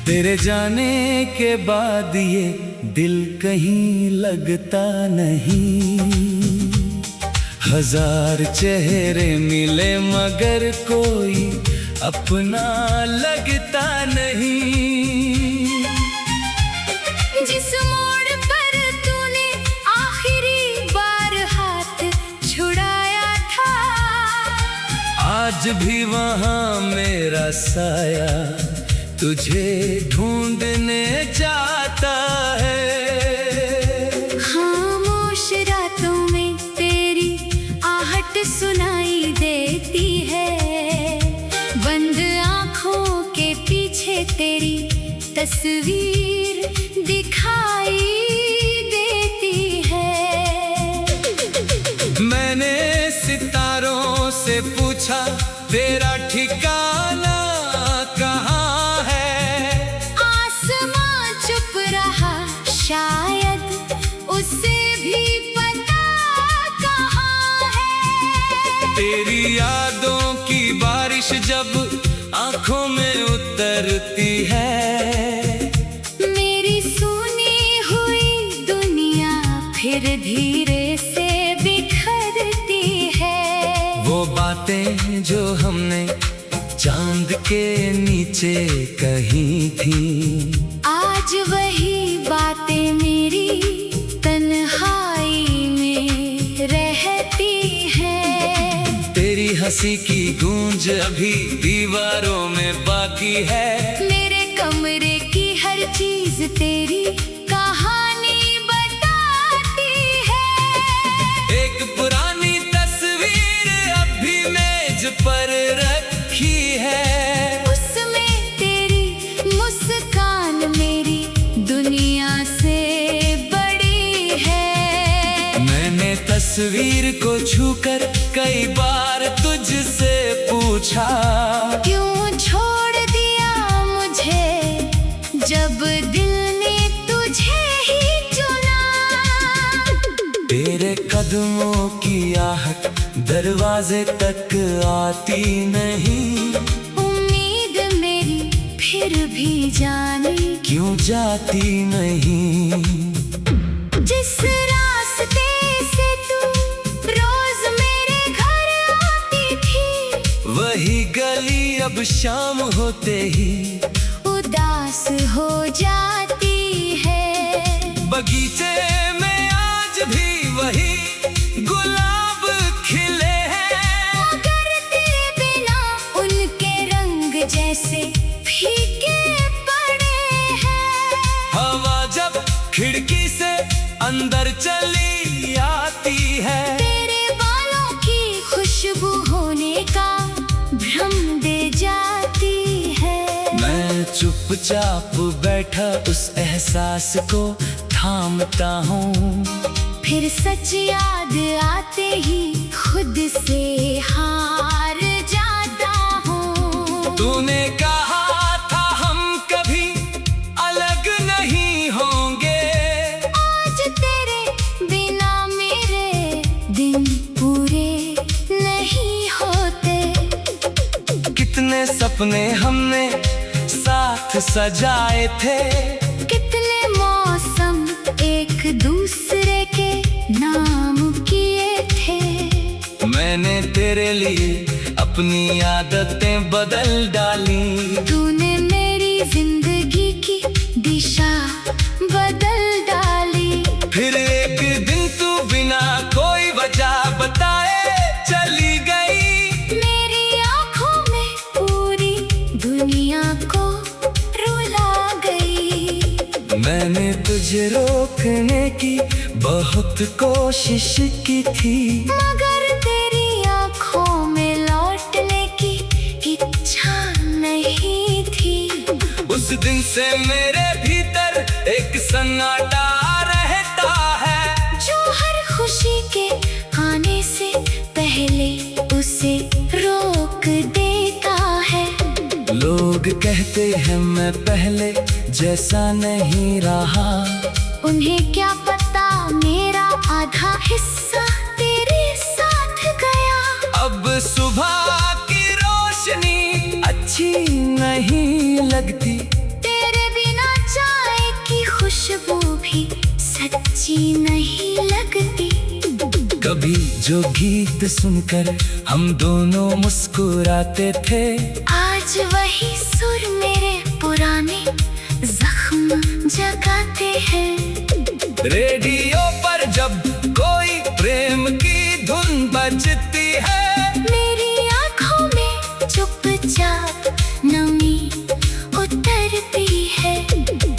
तेरे जाने के बाद ये दिल कहीं लगता नहीं। हजार चेहरे मिले मगर कोई अपना लगता नहीं। जिस मोड़ पर तूने आखिरी बार हाथ छुड़ाया था, आज भी वहाँ मेरा साया तुझे ढूंढने जाता है। खामोश रातों में तेरी आहट सुनाई देती है, बंद आँखों के पीछे तेरी तस्वीर दिखाई देती है। मैंने सितारों से पूछा तेरा ठिकाना कहाँ है, आसमां चुप रहा, शायद उसे भी पता कहाँ है। तेरी यादों की बारिश जब आँखों में उतरती है, मेरी सुनी हुई दुनिया फिर धीरे से बिखरती है। वो बातें जो हमने चांद के नीचे कही थी, आज वही बातें मेरी तन्हाई में रहती है। तेरी हंसी की गूंज अभी दीवारों में बाकी है। मेरे कमरे की हर चीज तेरी कहानी बताती है। एक पुरानी तस्वीर अभी मेज पर रखी है, उसमें तेरी मुस्कान मेरी दुनिया से बड़ी है। मैंने तस्वीर को छूकर कई बार तुझसे पूछा, क्यों छोड़ दिया मुझे जब दिल ने तुझे ही चुना। तेरे कदमों की आहट दरवाजे तक आती नहीं, उम्मीद मेरी फिर भी जाने क्यों जाती नहीं। जिस रास्ते से तू रोज मेरे घर आती थी, वही गली अब शाम होते ही उदास हो जाती है। बगीचे में आज भी वही गुलाब खिले हैं, मगर तेरे बिना उनके रंग जैसे फीके पड़े हैं। हवा जब खिड़की से अंदर चली आती है, तेरे बालों की खुशबू होने का भ्रम दे जाती है। मैं चुपचाप बैठा उस एहसास को थामता हूँ, फिर सच याद आते ही खुद से हार जाता हूँ। तूने कहा था हम कभी अलग नहीं होंगे, आज तेरे बिना मेरे दिन पूरे नहीं होते। कितने सपने हमने साथ सजाए थे, कितने मौसम एक दूसरे के नाम किए थे। मैंने तेरे लिए अपनी आदतें बदल डाली, तूने मेरी जिंदगी की दिशा बदल डाली। फिर एक दिन तू बिना कोई वजह बताए चली गई। मेरी आंखों में पूरी दुनिया को रुला गई। मैंने तुझे रोकने की बहुत कोशिश की थी, मगर तेरी आंखों में लौटने की इच्छा नहीं थी। उस दिन से मेरे भीतर एक सन्नाटा रहता है, जो हर खुशी के आने से पहले उसे रोक देता है। लोग कहते हैं मैं पहले जैसा नहीं रहा, उन्हें क्या पता मेरा आधा हिस्सा तेरे साथ गया। अब सुबह की रोशनी अच्छी नहीं लगती, तेरे अच्छी नहीं लगती। कभी जो गीत सुनकर हम दोनों मुस्कुराते थे, आज वही सुर मेरे पुराने जख्म जगाते हैं। रेडियो पर जब कोई प्रेम की धुन बजती है, मेरी आंखों में चुपचाप नमी उतरती है।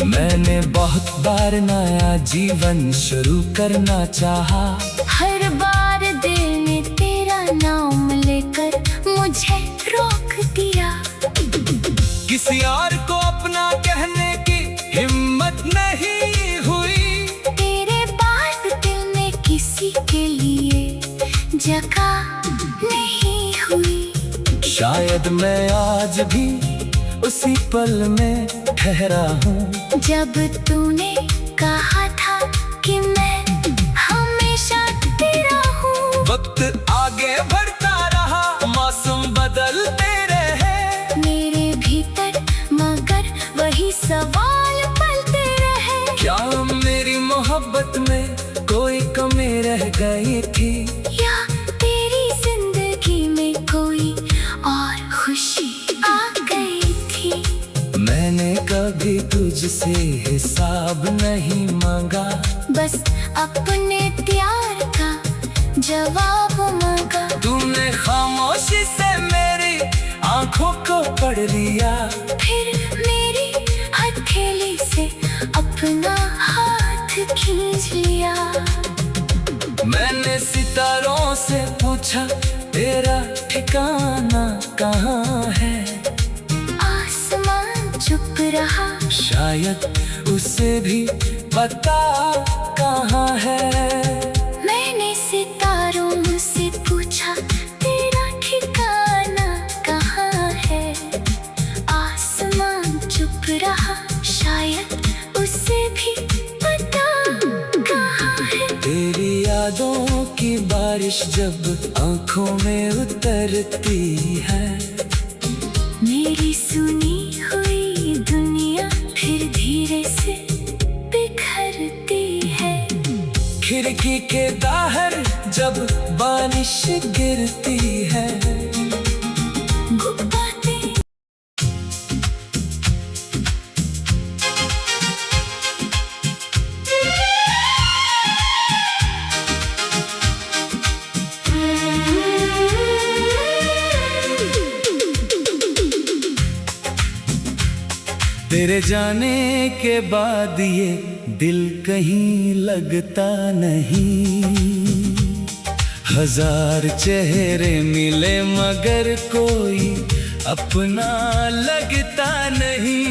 मैंने बहुत बार नया जीवन शुरू करना चाहा, हर बार दिल ने तेरा नाम लेकर मुझे रोक दिया। किसी और को अपना कहने की हिम्मत नहीं हुई, तेरे बाद दिल में किसी के लिए जगह नहीं हुई। शायद मैं आज भी उसी पल में ठहरा हूँ, जब तूने कहा था कि मैं हमेशा तेरा हूँ। वक्त आगे बढ़ता रहा, मौसम बदलते रहे, मेरे भीतर मगर वही सवाल पलते रहे। क्या मेरी मोहब्बत में कोई कमी रह गई थी, या तेरी जिंदगी में कोई और खुशी आ गई थी। मैंने कभी तुझसे हिसाब नहीं मांगा, बस अपने प्यार का जवाब मांगा। तूने खामोशी से मेरी आंखों को पढ़ लिया, फिर मेरी हथेली से अपना हाथ खींच लिया। मैंने सितारों से पूछा तेरा ठिकाना कहाँ है, आसमान चुप रहा, शायद उसे भी पता कहाँ है। मैंने सितारों से पूछा तेरा ठिकाना कहाँ है, आसमान चुप रहा, शायद उसे भी पता कहाँ है। तेरी यादों की बारिश जब आंखों में उतरती है, मेरी सुनी हुई दुनिया फिर धीरे से बिखरती है। खिड़की के बाहर जब बारिश गिरती है, गुब्बारे तेरे जाने के बाद ये दिल कहीं लगता नहीं, हजार चेहरे मिले मगर कोई अपना लगता नहीं।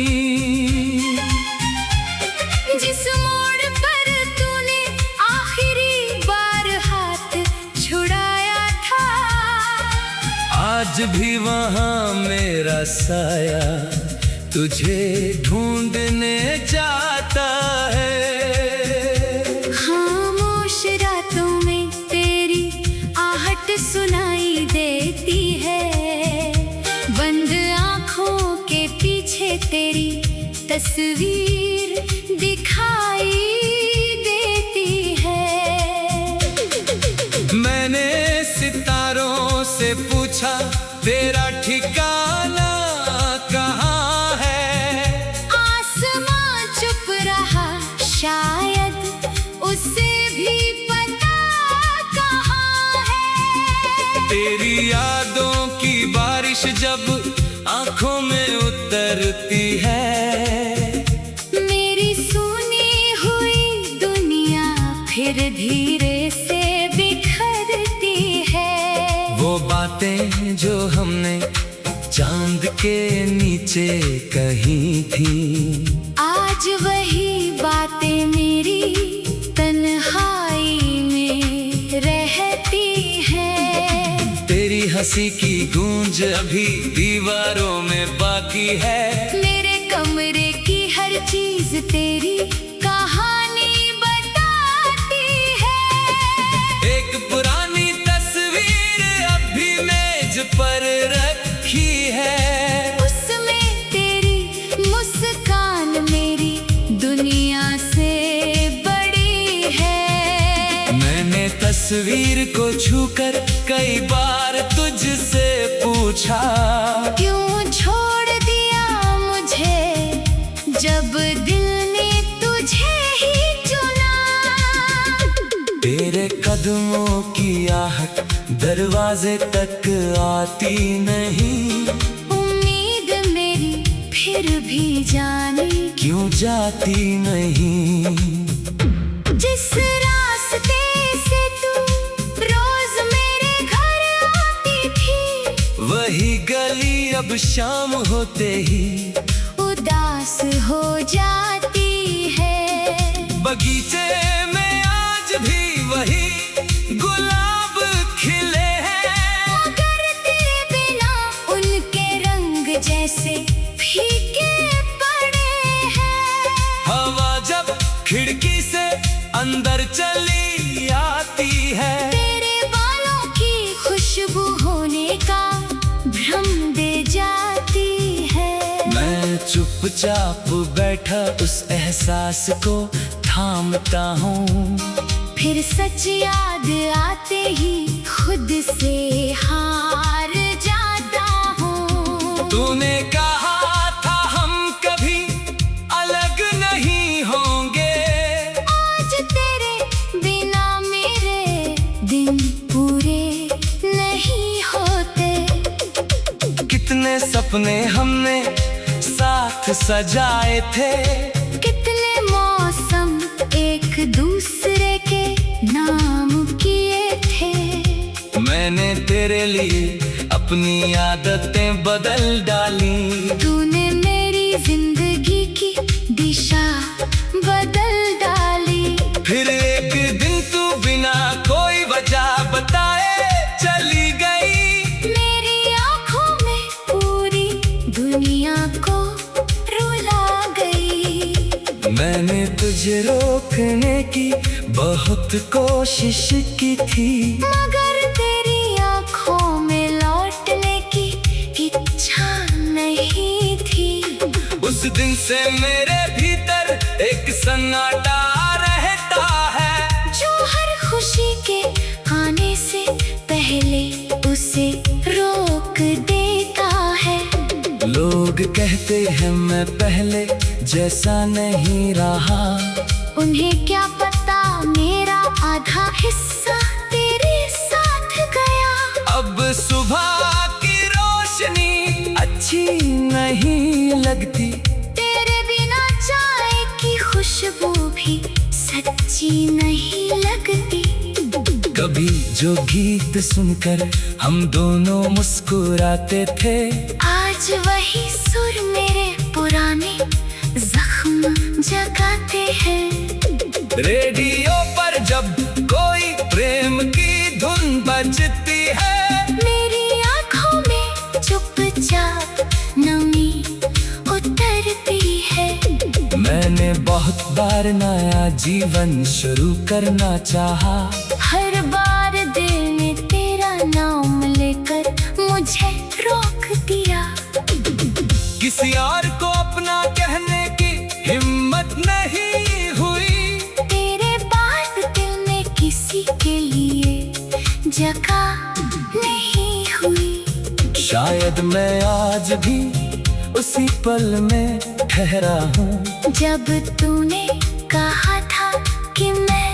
जिस मोड़ पर तूने आखिरी बार हाथ छुड़ाया था, आज भी वहाँ मेरा साया तुझे ढूंढने जाता है। खामोश रातों में तेरी आहट सुनाई देती है, बंद आँखों के पीछे तेरी तस्वीर दिखाई देती है। मैंने सितारों से पूछा तेरा ठिकाना कहाँ है, आसमां चुप रहा, शायद उसे भी पता कहाँ है। तेरी यादों की बारिश जब आंखों में उतरती है, मेरी सुनी हुई दुनिया फिर धीरे से बिखरती है। वो बातें जो हमने चांद के नीचे कही थी, आज वही बातें मेरी तन्हाई में रहती हैं। तेरी हंसी की गूंज अभी दीवारों में बाकी है, मेरे कमरे की हर चीज तेरी कहानी बताती है। एक पुरानी तस्वीर अभी मेज पर रखी है, उसमें तेरी मुस्कान मेरी दुनिया से बड़ी है। सिर को छूकर कई बार तुझसे पूछा, क्यों छोड़ दिया मुझे जब दिल ने तुझे ही चुना। तेरे कदमों की आहट दरवाजे तक आती नहीं, उम्मीद मेरी फिर भी जाने क्यों जाती नहीं। जिस रास्ते से तू रोज मेरे घर आती थी, वही गली अब शाम होते ही उदास हो जाती है। बगीचे में आज भी वही गुलाब खिले हैं, मगर तेरे बिना उनके रंग जैसे फीके पड़े हैं। हवा जब खिड़की से अंदर चली आती है, तेरे बालों की खुशबू होने का भ्रम दे जाती है। मैं चुपचाप बैठा उस एहसास को थामता हूँ, फिर सच याद आते ही खुद से हार जाता हूँ। तूने कहा था हम कभी अलग नहीं होंगे, आज तेरे बिना मेरे दिन पूरे नहीं होते। कितने सपने हमने साथ सजाए थे, कितने मौसम एक दूसरे के नाम किए थे। मैंने तेरे लिए अपनी आदतें बदल डाली, तूने मेरी जिंदगी की दिशा बदल डाली। फिर एक दिन तू बिना कोई वजह बताए चली गई, मेरी आंखों में पूरी दुनिया को रुला गई। मैंने तुझे रोकने की बहुत कोशिश की थी, मगर तेरी आंखों में लौटने की इच्छा नहीं थी। उस दिन से मेरे भीतर एक सन्नाटा रहता है, जो हर खुशी के आने से पहले उसे रोक देता है। लोग कहते हैं मैं पहले जैसा नहीं रहा, उन्हें क्या पता मेरा आधा हिस्सा तेरे साथ गया। अब सुबह की रोशनी अच्छी नहीं लगती, तेरे बिना चाय की खुशबू भी सच्ची नहीं लगती। कभी जो गीत सुनकर हम दोनों मुस्कुराते थे, आज वही सुर मेरे पुराने जख्म जगाते हैं। रेडियो पर जब कोई प्रेम की धुन बजती है, मेरी आंखों में चुपचाप नमी उतरती है। मैंने बहुत बार नया जीवन शुरू करना चाहा, हर बार दिल ने तेरा नाम लेकर मुझे रोक दिया। किसी और को अपना कहने की हिम्मत नहीं हुई, तेरे बाद दिल में किसी के लिए जगह नहीं हुई। शायद मैं आज भी उसी पल में ठहरा हूँ, जब तूने कहा था कि मैं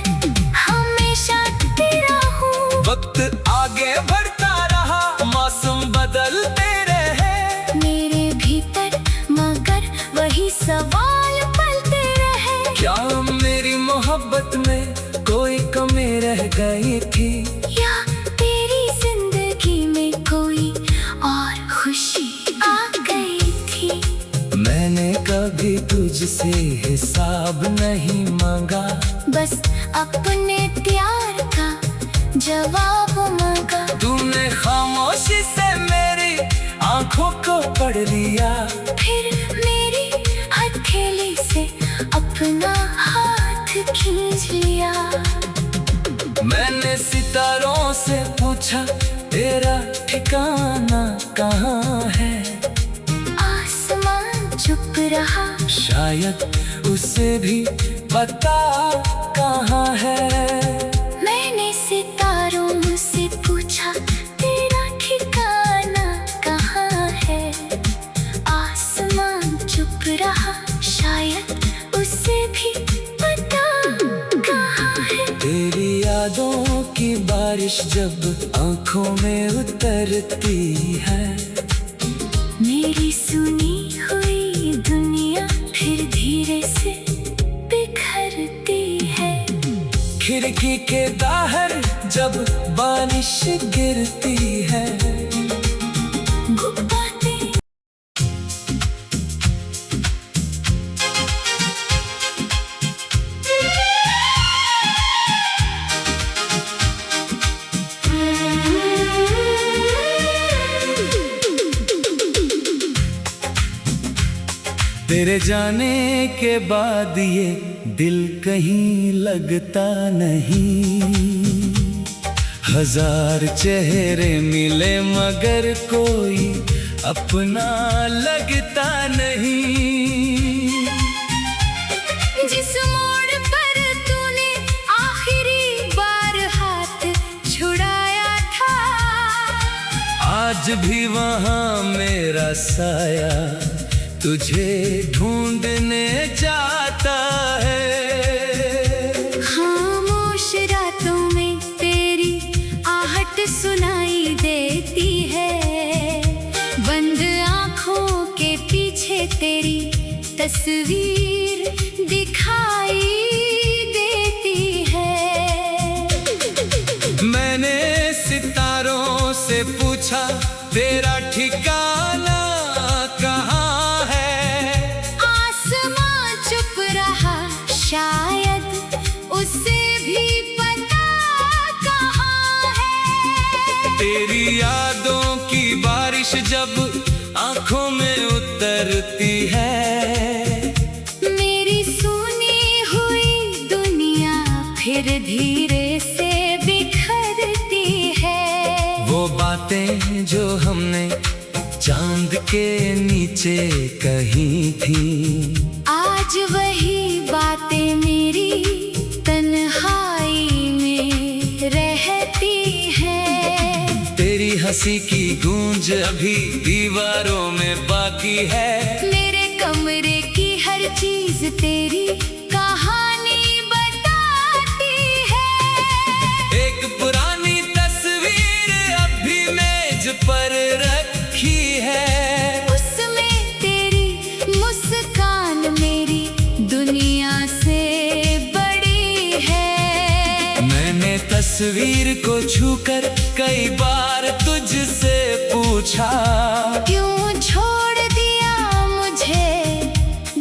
हमेशा तेरा हूँ। वक्त आगे बढ़ता रहा, मौसम बदलते रहे, मेरे भीतर मगर वही सवाल पलते रहे। क्या मेरी मोहब्बत में कोई कमी रह गई थी, या तेरी जिंदगी में कोई और खुशी आ गई थी। मैंने कभी तुझसे हिसाब नहीं मांगा, बस अपने प्यार का जवाब मांगा। तूने खामोशी से मेरी आंखों को पढ़ लिया, फिर मेरी हथेली से अपना हाथ खींच लिया। मैंने सितारों से पूछा तेरा ठिकाना कहाँ है, आसमान चुप रहा, शायद उसे भी पता कहाँ है। मैंने सितारों रहा, शायद उसे भी पता कहाँ है। तेरी यादों की बारिश जब आंखों में उतरती है, मेरी सुनी हुई दुनिया फिर धीरे से बिखरती है। खिड़की के बाहर जब बारिश गिरती है, बातें तेरे जाने के बाद ये दिल कहीं लगता नहीं। हजार चेहरे मिले मगर कोई अपना लगता नहीं। जिस मोड़ पर तूने आखिरी बार हाथ छुड़ाया था, आज भी वहाँ मेरा साया तुझे ढूंढने जाता है। खामोश रातों में तेरी आहट सुनाई देती है, बंद आँखों के पीछे तेरी तस्वीर दिखाई देती है। मैंने सितारों से पूछा तेरा ठिकाना कहाँ है, आसमां चुप रहा, शायद उसे भी पता कहाँ है। तेरी यादों की बारिश जब आंखों में उतरती है, मेरी सुनी हुई दुनिया फिर धीरे से बिखरती है। वो बातें जो हमने चांद के नीचे कही थी, आज वही बातें मेरी तन्हाई में रहती हैं। तेरी हंसी की गूंज अभी दीवारों में बाकी है। मेरे कमरे की हर चीज तेरी कहानी बताती है। एक पुरानी तस्वीर अभी मेज पर रखी है, उसमें तेरी मुस्कान मेरी दुनिया से बड़ी है। मैंने तस्वीर को छूकर कई बार तुझसे पूछा, क्यों छोड़ दिया मुझे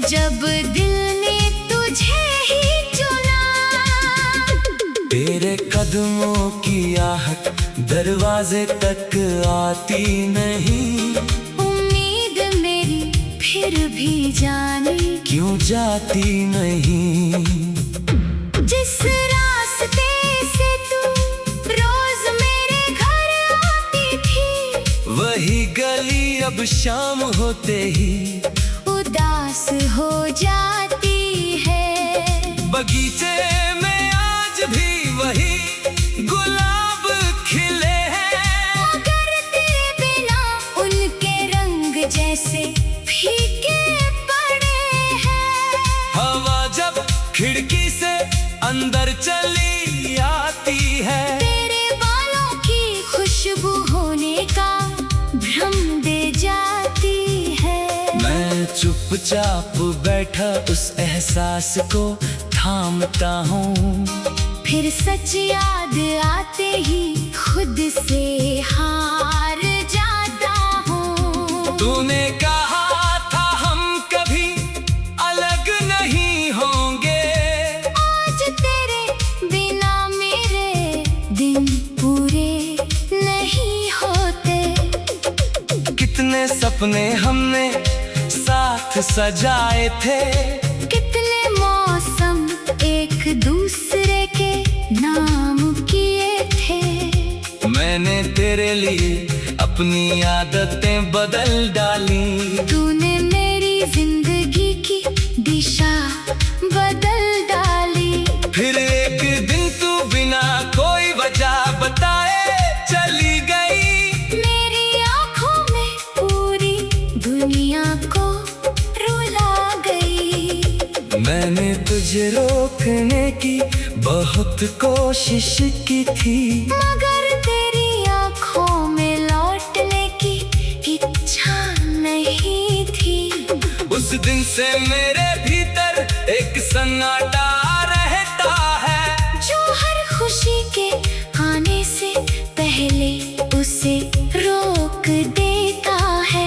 जब दिल ने तुझे ही चुना। तेरे कदमों की आहट दरवाजे तक आती नहीं। उम्मीद मेरी फिर भी जाने क्यों जाती नहीं। जिस रास्ते से तू रोज मेरे घर आती थी, वही गली अब शाम होते ही उदास हो जाती है। बगीचे में आज भी वही गुलाब खिले हैं, मगर तेरे बिना उनके रंग जैसे फीके पड़े हैं। हवा जब खिड़की से अंदर चली आती है, तेरे बालों की खुशबू होने का भ्रम दे जाती है। मैं चुपचाप बैठा उस एहसास को थामता हूँ, फिर सच याद आते ही खुद से हार जाता हूँ। तूने कहा था हम कभी अलग नहीं होंगे, आज तेरे बिना मेरे दिन पूरे नहीं होते। कितने सपने हमने साथ सजाए थे, कितने मौसम एक दूसरे के नाम किए थे। मैंने तेरे लिए अपनी आदतें बदल डाली। तूने मेरी जिंदगी की दिशा बदल डाली। फिर एक दिन तू बिना कोई वजह बताए चली गई। मेरी आंखों में पूरी दुनिया को रुला मैंने तुझे रोकने की बहुत कोशिश की थी, मगर तेरी आंखों में लौटने की इच्छा नहीं थी। उस दिन से मेरे भीतर एक सन्नाटा रहता है, जो हर खुशी के आने से पहले उसे रोक देता है।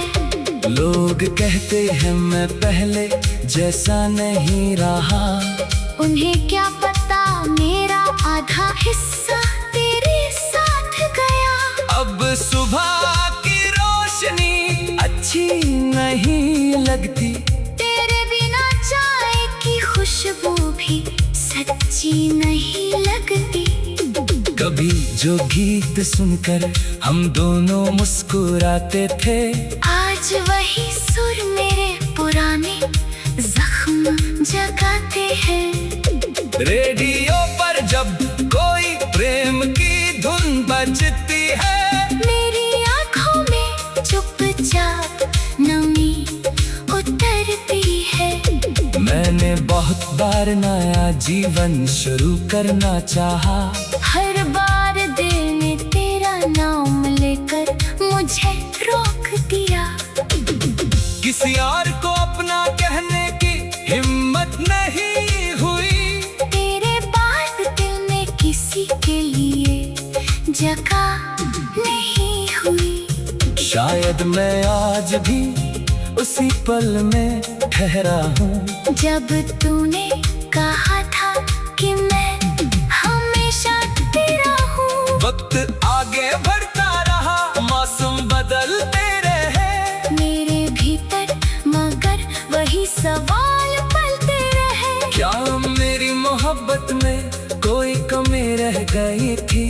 लोग कहते हैं मैं पहले जैसा नहीं रहा, उन्हें क्या पता मेरा आधा हिस्सा तेरे साथ गया। अब सुबह की रोशनी अच्छी नहीं लगती, तेरे बिना चाय की खुशबू भी सच्ची नहीं लगती। कभी जो गीत सुनकर हम दोनों मुस्कुराते थे, आज वही सुर मेरे पुराने जख्म जगाते हैं। रेडियो पर जब कोई प्रेम की धुन बजती है, मेरी आंखों में चुपचाप नमी उतरती है। मैंने बहुत बार नया जीवन शुरू करना चाहा, हर बार दिल ने तेरा नाम लेकर मुझे रोक दिया। किसी और को अपना कहने की हिम्मत नहीं हुई, तेरे बाद दिल में किसी के लिए जगह नहीं हुई। शायद मैं आज भी उसी पल में ठहरा हूँ, जब तूने कहा था कि मैं हमेशा तेरा हूँ। वक्त आगे बढ़ता रहा, मौसम बदलते रहे, मेरे भीतर मगर वही सवाल पलते रहे। क्या मेरी मोहब्बत में कोई कमी रह गई थी,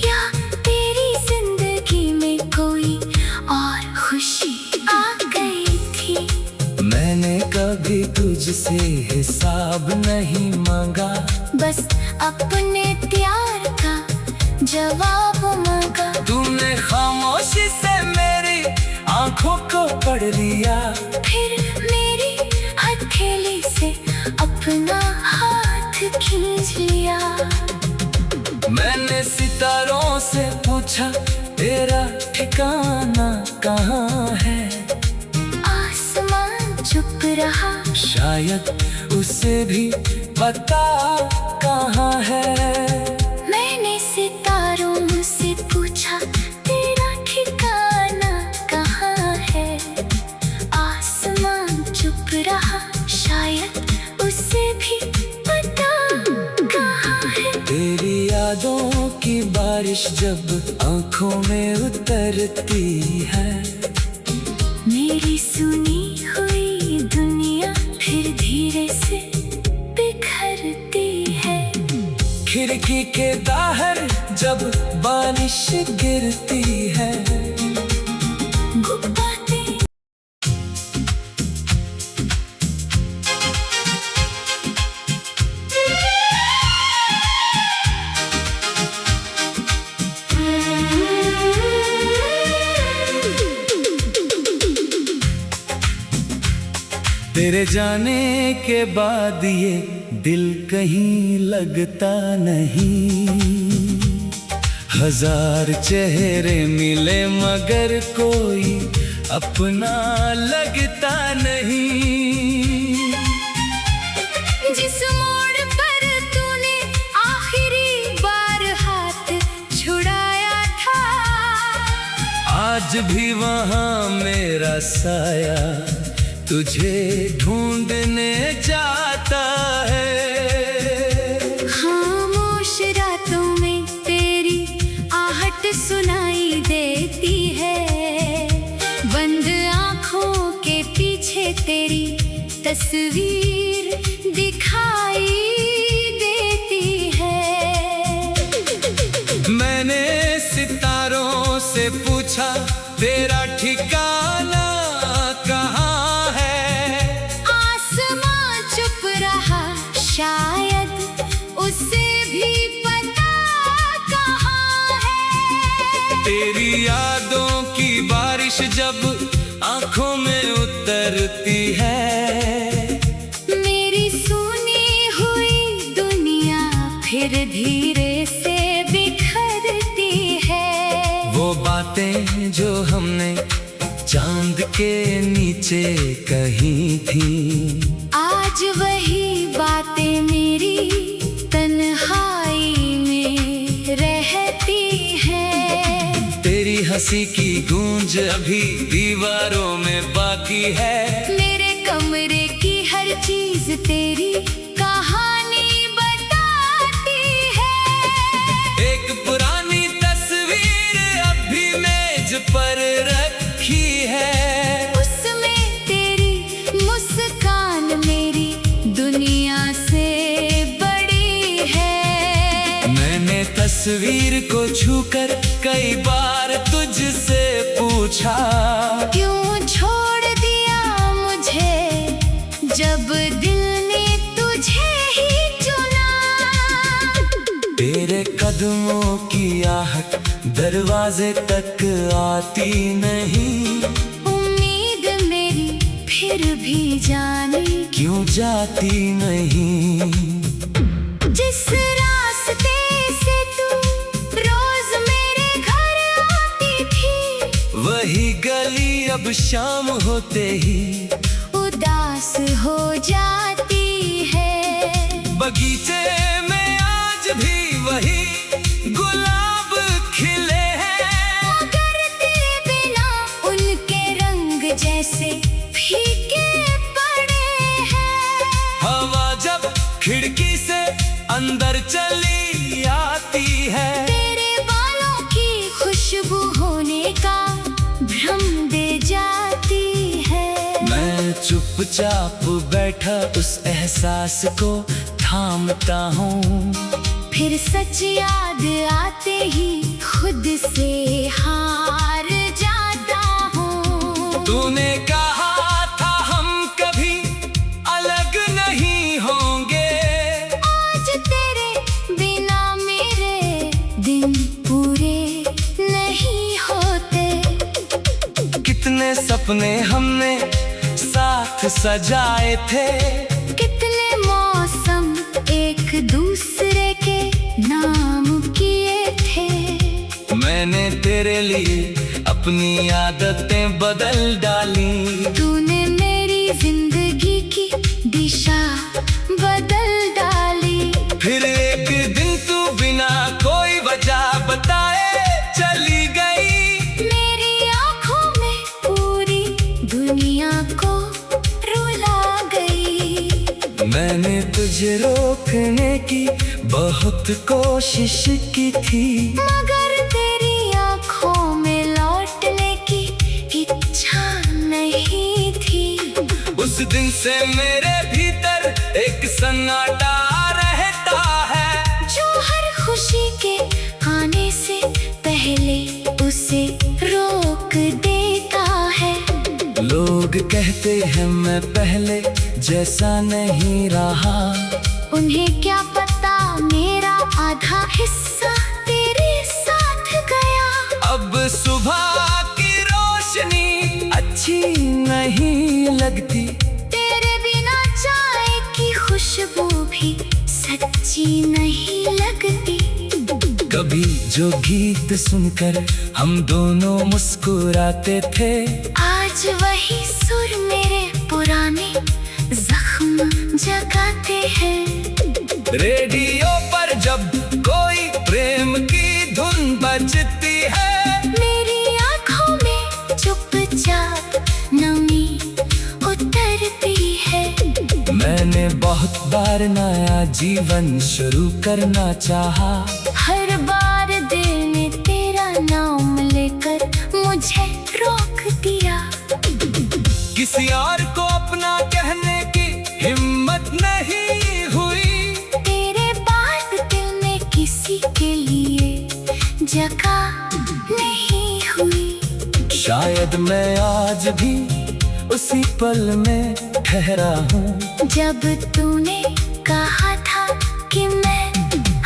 या तेरी जिंदगी में कोई और खुशी आ गई थी। मैंने कभी तुझसे हिसाब नहीं मांगा, बस अपने प्यार का जवाब मांगा। तूने खामोशी से मेरी आंखों को पढ़ लिया, फिर मेरी हथेली से अपना हाथ खींच लिया। मैंने सितारों से पूछा तेरा ठिकाना कहाँ है, आसमान चुप रहा, शायद उसे भी पता कहाँ है। मैंने सितारों से पूछा तेरा ठिकाना कहाँ है, आसमान चुप रहा, शायद उसे भी पता कहाँ है। तेरी यादों की बारिश जब आंखों में उतरती है, मेरी सुनी हुई दुनिया फिर धीरे से बिखरती है। खिड़की के बाहर जब बारिश गिरती है, गुब्बारे तेरे जाने के बाद ये दिल कहीं लगता नहीं, हजार चेहरे मिले मगर कोई अपना लगता नहीं। जिस मोड़ पर तूने आखिरी बार हाथ छुड़ाया था, आज भी वहाँ मेरा साया तुझे ढूंढने जाता है। खामोश रातों में तेरी आहट सुनाई देती है, बंद आँखों के पीछे तेरी तस्वीर दिखाई देती है। मैंने सितारों से पूछा तेरा ठिकाना कहाँ है, आसमां चुप रहा, शायद उसे भी पता कहाँ है। तेरी यादों की बारिश जब आंखों में उतरती है, मेरी सुनी फिर धीरे से बिखरती है। वो बातें जो हमने चांद के नीचे कही थी, आज वही बातें मेरी तन्हाई में रहती है। तेरी हंसी की गूंज अभी दीवारों में बाकी है। मेरे कमरे की हर चीज तेरी कहानी बताती है। एक पुरानी तस्वीर अभी मेज पर रखी है, उसमें तेरी मुस्कान मेरी दुनिया से बड़ी है। मैंने तस्वीर को छूकर कई बार तुझसे पूछा, क्यों छोड़ दिया मुझे जब दिल ने तुझे ही चुना। तेरे कदमों की आहट दरवाजे तक आती नहीं, उम्मीद मेरी फिर भी जाने क्यों जाती नहीं। जिस रास्ते से तू रोज मेरे घर आती थी, वही गली अब शाम होते ही उदास हो जाती है। बगीचे में आज भी वही गुलाब खिले हैं, मगर तेरे बिना उनके रंग जैसे फीके पड़े हैं। हवा जब खिड़की से अंदर चली आती है, तेरे बालों की खुशबू होने का भ्रम दे जाती है। मैं चुपचाप बैठा उस एहसास को थामता हूँ, फिर सच याद आते ही खुद से हार जाता हूँ। तूने कहा था हम कभी अलग नहीं होंगे, आज तेरे बिना मेरे दिन पूरे नहीं होते। कितने सपने हमने साथ सजाए थे, कितने मौसम एक दूसरे के नाम किए थे। मैंने तेरे लिए अपनी आदतें बदल डाली, तूने मेरी जिंदगी की दिशा बदल डाली। फिर एक दिन तू बिना कोई वजह बताए चली गई। मेरी आंखों में पूरी दुनिया को रुला गई। मैंने तुझे रोकने की बहुत कोशिश की थी, मगर तेरी आंखों में लौटने की इच्छा नहीं थी। उस दिन से मेरे भीतर एक सन्नाटा रहता है, जो हर खुशी के आने से पहले उसे रोक देता है। लोग कहते हैं मैं पहले जैसा नहीं रहा, उन्हें क्या पता मेरा आधा हिस्सा तेरे साथ गया। अब सुबह की रोशनी अच्छी नहीं लगती, तेरे बिना चाय की खुशबू भी सच्ची नहीं लगती। कभी जो गीत सुनकर हम दोनों मुस्कुराते थे, आज वही सुर मेरे पुराने जख्म जगाते हैं। रेडियो पर जब कोई प्रेम की धुन बजती है, मेरी आंखों में चुपचाप नमी उतरती है। मैंने बहुत बार नया जीवन शुरू करना चाहा, हर बार दिल ने तेरा नाम लेकर मुझे रोक दिया। किसी और को अपना कहने की हिम्मत नहीं हुई, तेरे बाद दिल में किसी के लिए जगह नहीं हुई। शायद मैं आज भी उसी पल में ठहरा हूँ, जब तूने कहा था कि मैं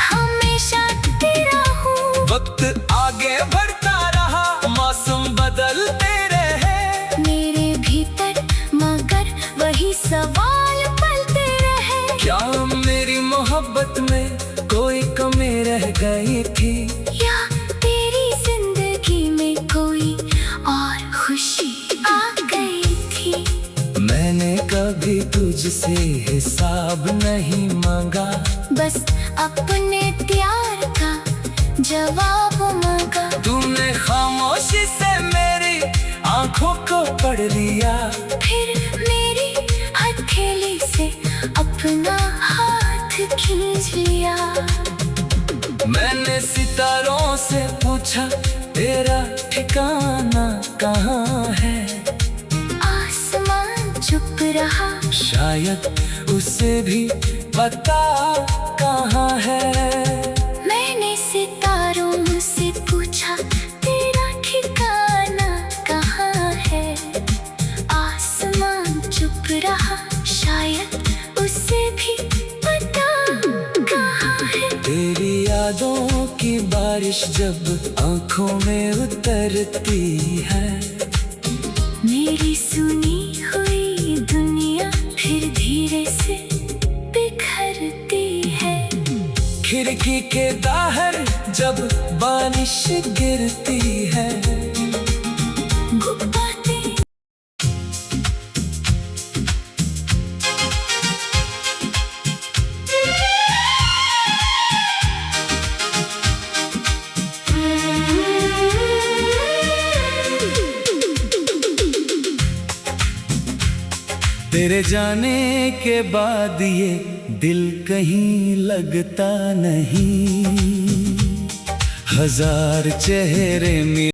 हमेशा तेरा हूँ। वक्त आगे बढ़ता रहा, मौसम बदलते रहे, मेरे भीतर मगर वही सवाल पलते रहे। क्या मेरी मोहब्बत में कोई गई थी, या तेरी जिंदगी में कोई और खुशी आ गई थी। मैंने कभी तुझसे हिसाब नहीं मांगा, बस अपने प्यार का जवाब मांगा। तूने खामोशी से मेरी आंखों को पढ़ लिया, फिर मेरी हथेली से अपना हाथ खींच लिया। मैंने सितारों से पूछा तेरा ठिकाना कहाँ है, आसमान चुप रहा, शायद उसे भी पता कहाँ है। मैंने सितारों से पूछा तेरा ठिकाना कहाँ है, आसमान चुप रहा, शायद उसे भी पता कहाँ है। तेरी यादों की बारिश जब आंखों में उतरती है, मेरी सुनी हुई दुनिया फिर धीरे से बिखरती है। खिड़की के बाहर जब बारिश गिरती है, गुब्बारे तेरे जाने के बाद ये दिल कहीं लगता नहीं, हजार चेहरे में